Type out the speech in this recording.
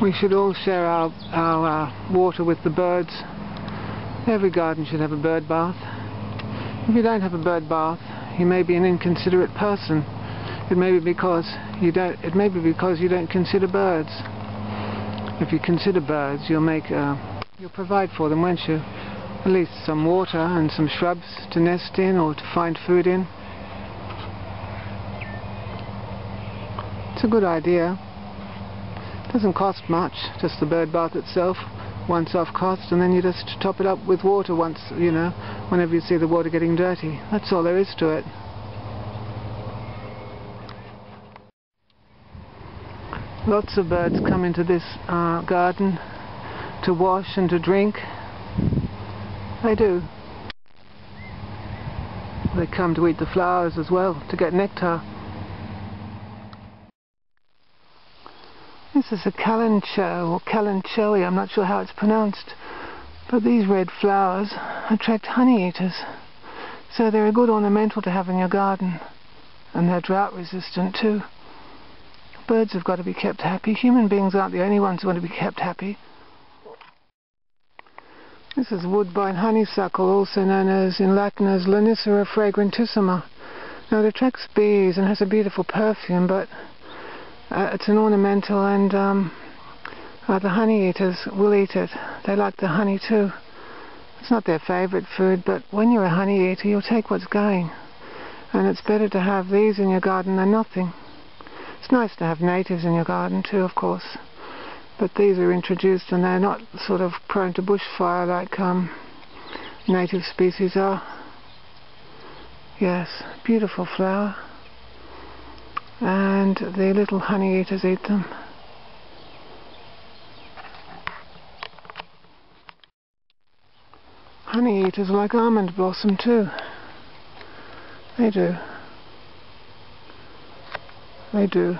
We should all share our water with the birds. Every garden should have a bird bath. If you don't have a bird bath, you may be an inconsiderate person. It may be because you don't consider birds. If you consider birds, you'll provide for them, won't you? At least some water and some shrubs to nest in or to find food in. It's a good idea. Doesn't cost much, just the bird bath itself, once-off cost, and then you just top it up with water once, whenever you see the water getting dirty. That's all there is to it. Lots of birds come into this garden to wash and to drink. They do. They come to eat the flowers as well, to get nectar. This is a Kalanchoe, or Kalanchoe, I'm not sure how it's pronounced, but these red flowers attract honeyeaters, so they're a good ornamental to have in your garden, and they're drought resistant too. Birds have got to be kept happy. Human beings aren't the only ones who want to be kept happy. This is Woodbine Honeysuckle, also known as in Latin as Lonicera fragrantissima. Now it attracts bees and has a beautiful perfume, but it's an ornamental, and the honeyeaters will eat it. They like the honey too. It's not their favourite food, but when you're a honeyeater, you'll take what's going. And it's better to have these in your garden than nothing. It's nice to have natives in your garden too, of course. But these are introduced, and they're not sort of prone to bushfire like native species are. Yes, beautiful flower. And the little honeyeaters eat them. Honeyeaters like almond blossom too. They do. They do.